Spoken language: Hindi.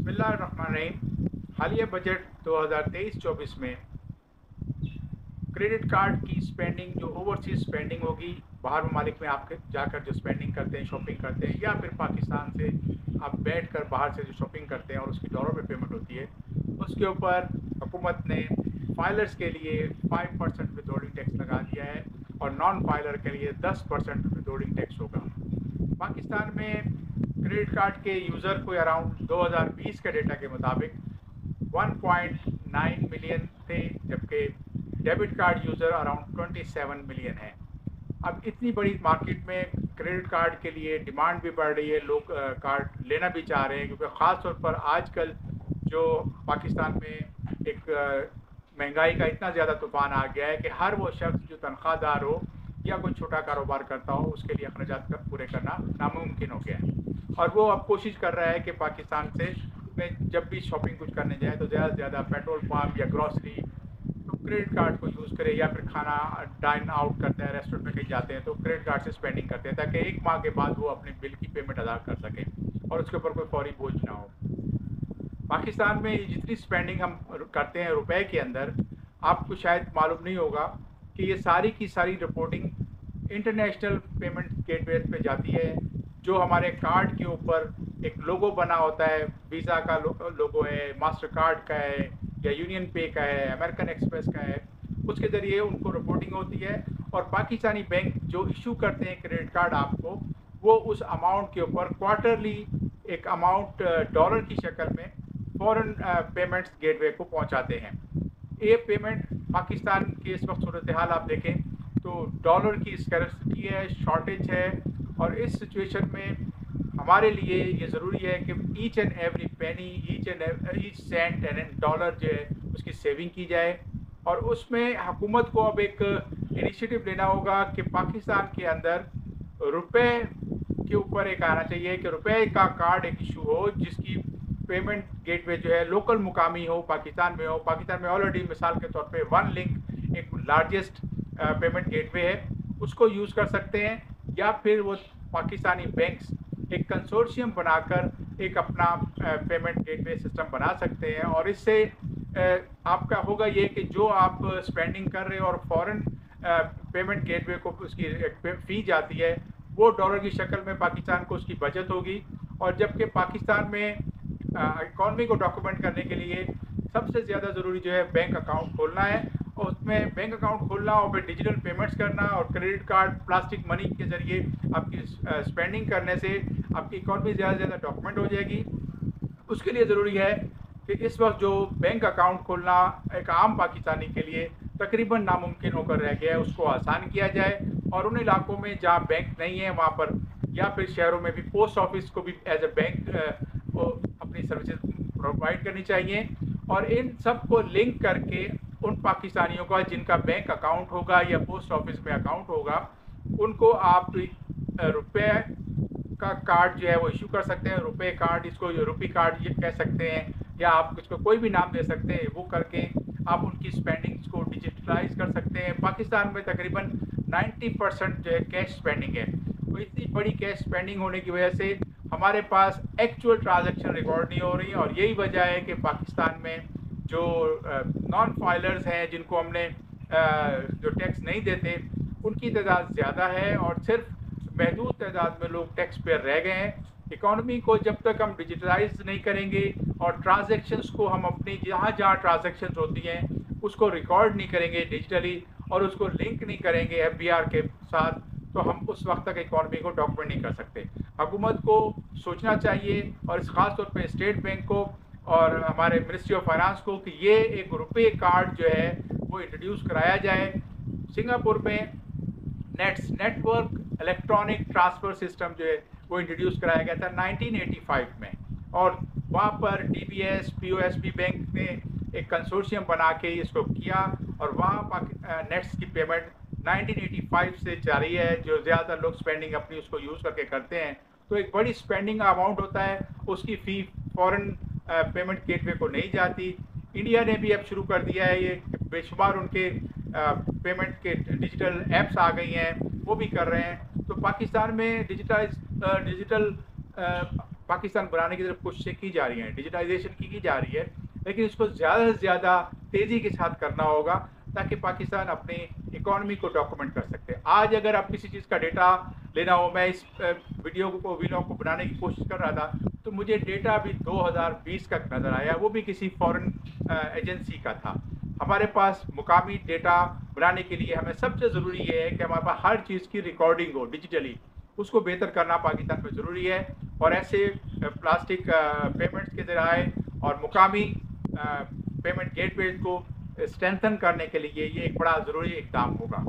बिस्मिल्लाहिर्रहमानिर्रहीम। हालिया बजट 2023-24 में क्रेडिट कार्ड की स्पेंडिंग, जो ओवरसीज स्पेंडिंग होगी, बाहर ममालिक में आप जाकर जो स्पेंडिंग करते हैं, शॉपिंग करते हैं, या फिर पाकिस्तान से आप बैठकर बाहर से जो शॉपिंग करते हैं और उसकी डॉलर में पेमेंट होती है, उसके ऊपर हुकूमत ने फाइलर्स के लिए 5% विथहोल्डिंग टैक्स लगा दिया है और नॉन फाइलर के लिए 10% विथहोल्डिंग टैक्स होगा। पाकिस्तान में क्रेडिट कार्ड के यूज़र को अराउंड 2020 के डेटा के मुताबिक 1.9 मिलियन थे, जबकि debit card user around 27 million है। अब इतनी बड़ी मार्केट में क्रेडिट कार्ड के लिए डिमांड भी बढ़ रही है, लोग कार्ड लेना भी चाह रहे हैं, क्योंकि ख़ास तौर पर आजकल जो पाकिस्तान में एक महंगाई का इतना ज़्यादा तूफ़ान आ गया है कि हर वो शख्स जो तनख्वाहदार हो या कोई छोटा कारोबार करता हो, उसके लिए अखराजात पूरे करना नामुमकिन हो गया है। और वो अब कोशिश कर रहा है कि पाकिस्तान से में जब भी शॉपिंग कुछ करने जाए तो ज़्यादा से ज़्यादा पेट्रोल पम्प या ग्रॉसरी तो क्रेडिट कार्ड को यूज़ करे, या फिर खाना डाइन आउट करते हैं, रेस्टोरेंट में कहीं जाते हैं तो क्रेडिट कार्ड से स्पेंडिंग करते हैं, ताकि 1 माह के बाद वो अपने बिल की पेमेंट अदा कर सकें और उसके ऊपर कोई फौरी बोझ ना हो। पाकिस्तान में जितनी स्पेंडिंग हम करते हैं रुपए के अंदर, आपको शायद मालूम नहीं होगा कि ये सारी की सारी रिपोर्टिंग इंटरनेशनल पेमेंट गेटवे पे जाती है। जो हमारे कार्ड के ऊपर एक लोगो बना होता है, वीज़ा का लोगो है, मास्टर कार्ड का है, या यूनियन पे का है, अमेरिकन एक्सप्रेस का है, उसके ज़रिए उनको रिपोर्टिंग होती है। और पाकिस्तानी बैंक जो इशू करते हैं क्रेडिट कार्ड आपको, वो उस अमाउंट के ऊपर क्वार्टरली एक अमाउंट डॉलर की शक्ल में फ़ॉरेन पेमेंट्स गेटवे को पहुंचाते हैं। ये पेमेंट पाकिस्तान की इस वक्त सूरत हाल आप देखें तो डॉलर की स्कैरसिटी है, शॉर्टेज है, और इस सिचुएशन में हमारे लिए ये ज़रूरी है कि each and every penny, each cent and dollar जो है उसकी सेविंग की जाए। और उसमें हुकूमत को अब एक इनिशिएटिव लेना होगा कि पाकिस्तान के अंदर रुपए के ऊपर एक आना चाहिए कि रुपए का कार्ड एक इशू हो, जिसकी पेमेंट गेटवे जो है लोकल मुकामी हो, पाकिस्तान में हो। पाकिस्तान में ऑलरेडी मिसाल के तौर पे वन लिंक एक लार्जेस्ट पेमेंट गेटवे है, उसको यूज़ कर सकते हैं, या फिर वो पाकिस्तानी बैंक्स एक कंसोर्शियम बनाकर एक अपना पेमेंट गेटवे सिस्टम बना सकते हैं। और इससे आपका होगा ये कि जो आप स्पेंडिंग कर रहे हो और फॉरेन पेमेंट गेटवे को उसकी एक फ़ी जाती है, वो डॉलर की शक्ल में पाकिस्तान को उसकी बचत होगी। और जबकि पाकिस्तान में इकॉनमी को डॉक्यूमेंट करने के लिए सबसे ज़्यादा ज़रूरी जो है बैंक अकाउंट खोलना है, और उसमें बैंक अकाउंट खोलना और फिर डिजिटल पेमेंट्स करना और क्रेडिट कार्ड प्लास्टिक मनी के ज़रिए आपकी स्पेंडिंग करने से आपकी इकॉनमी ज़्यादा से ज़्यादा डॉक्यूमेंट हो जाएगी। उसके लिए ज़रूरी है कि इस वक्त जो बैंक अकाउंट खोलना एक आम पाकिस्तानी के लिए तकरीबन नामुमकिन होकर रह गया है, उसको आसान किया जाए। और उन इलाकों में जहाँ बैंक नहीं है वहाँ पर, या फिर शहरों में भी पोस्ट ऑफिस को भी एज ए बैंक को अपनी सर्विसेज प्रोवाइड करनी चाहिए। और इन सब को लिंक करके उन पाकिस्तानियों का जिनका बैंक अकाउंट होगा या पोस्ट ऑफिस में अकाउंट होगा, उनको आप रुपए का कार्ड जो है वो इशू कर सकते हैं। रुपए कार्ड, इसको रुपी कार्ड ये कह सकते हैं, या आप इसको कोई भी नाम दे सकते हैं। वो करके आप उनकी स्पेंडिंग्स को डिजिटलाइज कर सकते हैं। पाकिस्तान में तकरीबन 90% जो है कैश स्पेंडिंग है। तो इतनी बड़ी कैश स्पेंडिंग होने की वजह से हमारे पास एक्चुअल ट्रांजैक्शन रिकॉर्ड नहीं हो रही, और यही वजह है कि पाकिस्तान में जो नॉन फाइलर्स हैं, जिनको हमने जो टैक्स नहीं देते, उनकी तादाद ज़्यादा है और सिर्फ महदूद तादाद में लोग टैक्स पेयर रह गए हैं। इकॉनमी को जब तक हम डिजिटलाइज नहीं करेंगे और ट्रांजैक्शंस को हम अपनी जहाँ जहाँ ट्रांजैक्शंस होती हैं उसको रिकॉर्ड नहीं करेंगे डिजिटली, और उसको लिंक नहीं करेंगे FBR के साथ, तो हम उस वक्त तक इकॉनमी को डॉक्यूमेंट नहीं कर सकते। हुकूमत को सोचना चाहिए, और इस खास तौर पे स्टेट बैंक को और हमारे मिनिस्ट्री ऑफ फाइनेंस को, कि ये एक रुपए कार्ड जो है वो इंट्रोड्यूस कराया जाए। सिंगापुर में नेटवर्क इलेक्ट्रॉनिक ट्रांसफ़र सिस्टम जो है वो इंट्रोड्यूस कराया गया था 1985 में, और वहाँ पर DBS POSB बैंक ने एक कंसोर्शियम बना के इसको किया, और वहाँ नेट्स की पेमेंट 1985 से जारी है। जो ज़्यादा लोग स्पेंडिंग अपनी उसको यूज़ करके करते हैं, तो एक बड़ी स्पेंडिंग अमाउंट होता है, उसकी फ़ी फ़ॉरेन पेमेंट गेटवे को नहीं जाती। इंडिया ने भी अब शुरू कर दिया है, ये बेशुमार उनके पेमेंट के डिजिटल ऐप्स आ गई हैं, वो भी कर रहे हैं। तो पाकिस्तान में डिजिटल पाकिस्तान बनाने की तरफ कोशिशें की जा रही हैं, डिजिटाइजेशन की जा रही है, लेकिन इसको ज़्यादा से ज़्यादा तेज़ी के साथ करना होगा ताकि पाकिस्तान अपनी इकॉनमी को डॉक्यूमेंट कर सकते हैं। आज अगर आप किसी चीज़ का डेटा लेना हो, मैं इस वीडियो को व्लॉग को बनाने की कोशिश कर रहा था तो मुझे डेटा भी 2020 का नज़र आया, वो भी किसी फॉरेन एजेंसी का था। हमारे पास मुकामी डेटा बनाने के लिए हमें सबसे ज़रूरी ये है कि हमारे पास हर चीज़ की रिकॉर्डिंग हो डिजिटली, उसको बेहतर करना पाकिस्तान में ज़रूरी है। और ऐसे प्लास्टिक पेमेंट्स के ज़राए और मुकामी पेमेंट गेटवेज को स्ट्रेंथन करने के लिए ये एक बड़ा ज़रूरी इक़दाम होगा।